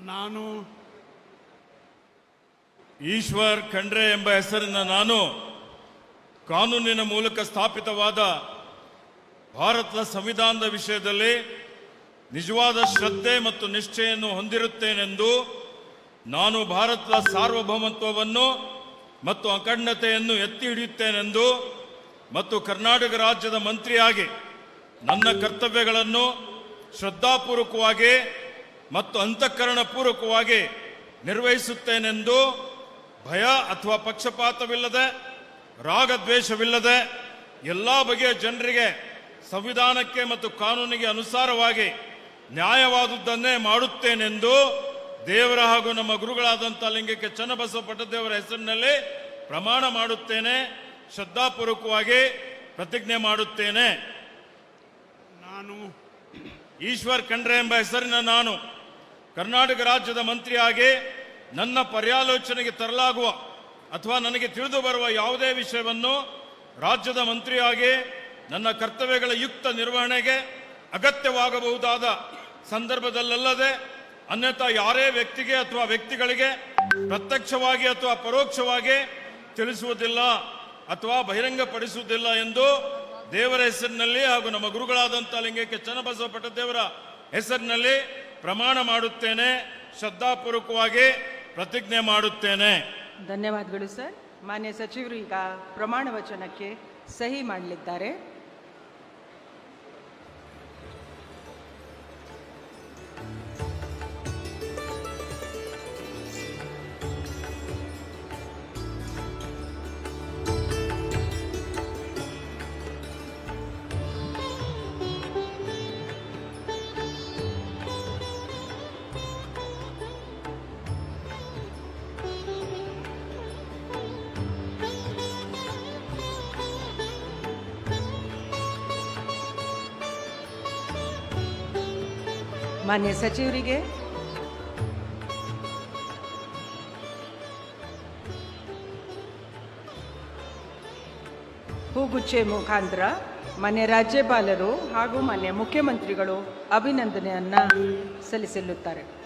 ನಾನು ಈಶ್ವರ್ ಖಂಡ್ರೆ ಎಂಬ ಹೆಸರಿನ ನಾನು ಕಾನೂನಿನ ಮೂಲಕ ಸ್ಥಾಪಿತವಾದ ಭಾರತದ ಸಂವಿಧಾನದ ವಿಷಯದಲ್ಲಿ ನಿಜವಾದ ಶ್ರದ್ಧೆ ಮತ್ತು ನಿಷ್ಠೆಯನ್ನು ಹೊಂದಿರುತ್ತೇನೆಂದು ನಾನು ಭಾರತದ ಸಾರ್ವಭೌಮತ್ವವನ್ನು ಮತ್ತು ಅಖಂಡತೆಯನ್ನು ಎತ್ತಿ ಹಿಡಿಯುತ್ತೇನೆಂದು ಮತ್ತು ಕರ್ನಾಟಕ ರಾಜ್ಯದ ಮಂತ್ರಿಯಾಗಿ ನನ್ನ ಕರ್ತವ್ಯಗಳನ್ನು ಶ್ರದ್ಧಾಪೂರ್ವಕವಾಗಿ ಮತ್ತು ಅಂತಃಕರಣಪೂರ್ವಕವಾಗಿ ನಿರ್ವಹಿಸುತ್ತೇನೆಂದು ಭಯ ಅಥವಾ ಪಕ್ಷಪಾತವಿಲ್ಲದೆ ರಾಗದ್ವೇಷವಿಲ್ಲದೆ ಎಲ್ಲ ಬಗೆಯ ಜನರಿಗೆ ಸಂವಿಧಾನಕ್ಕೆ ಮತ್ತು ಕಾನೂನಿಗೆ ಅನುಸಾರವಾಗಿ ನ್ಯಾಯವಾದುದನ್ನೇ ಮಾಡುತ್ತೇನೆಂದು ದೇವರ ಹಾಗೂ ನಮ್ಮ ಗುರುಗಳಾದಂಥ ಲಿಂಗಕ್ಕೆ ಚನ್ನಬಸವ ಪಟ್ಟದೇವರ ಹೆಸರಿನಲ್ಲಿ ಪ್ರಮಾಣ ಮಾಡುತ್ತೇನೆ. ಶ್ರದ್ಧಾಪೂರ್ವಕವಾಗಿ ಪ್ರತಿಜ್ಞೆ ಮಾಡುತ್ತೇನೆ. ನಾನು ಈಶ್ವರ್ ಖಂಡ್ರೆ ಎಂಬ ಹೆಸರಿನ ನಾನು ಕರ್ನಾಟಕ ರಾಜ್ಯದ ಮಂತ್ರಿಯಾಗಿ ನನ್ನ ಪರ್ಯಾಲೋಚನೆಗೆ ತರಲಾಗುವ ಅಥವಾ ನನಗೆ ತಿಳಿದು ಬರುವ ಯಾವುದೇ ವಿಷಯವನ್ನು ರಾಜ್ಯದ ಮಂತ್ರಿಯಾಗಿ ನನ್ನ ಕರ್ತವ್ಯಗಳ ಯುಕ್ತ ನಿರ್ವಹಣೆಗೆ ಅಗತ್ಯವಾಗಬಹುದಾದ ಸಂದರ್ಭದಲ್ಲದೆ ಅನ್ಯಥಾ ಯಾರೇ ವ್ಯಕ್ತಿಗೆ ಅಥವಾ ವ್ಯಕ್ತಿಗಳಿಗೆ ಪ್ರತ್ಯಕ್ಷವಾಗಿ ಅಥವಾ ಪರೋಕ್ಷವಾಗಿ ತಿಳಿಸುವುದಿಲ್ಲ ಅಥವಾ ಬಹಿರಂಗಪಡಿಸುವುದಿಲ್ಲ ಎಂದು ದೇವರ ಹೆಸರಿನಲ್ಲಿ ಹಾಗೂ ನಮ್ಮ ಗುರುಗಳಾದಂಥ ಲಿಂಗಕ್ಕೆ ಚನ್ನಬಸವ ಪಟ್ಟದೇವರ ಹೆಸರಿನಲ್ಲಿ ಪ್ರಮಾಣ ಮಾಡುತ್ತೇನೆ. ಶ್ರದ್ಧಾಪೂರ್ವಕವಾಗಿ ಪ್ರತಿಜ್ಞೆ ಮಾಡುತ್ತೇನೆ. ಧನ್ಯವಾದಗಳು ಸರ್. ಮಾನ್ಯ ಸಚಿವರು ಈಗ ಪ್ರಮಾಣ ವಚನಕ್ಕೆ ಸಹಿ ಮಾಡಲಿದ್ದಾರೆ. ಮಾನ್ಯ ಸಚಿವರಿಗೆ ಹೂಗುಚ್ಚೆ ಮುಖಾಂತರ ಮಾನ್ಯ ರಾಜ್ಯಪಾಲರು ಹಾಗೂ ಮಾನ್ಯ ಮುಖ್ಯಮಂತ್ರಿಗಳು ಅಭಿನಂದನೆಯನ್ನ ಸಲ್ಲಿಸಲಿದ್ದಾರೆ.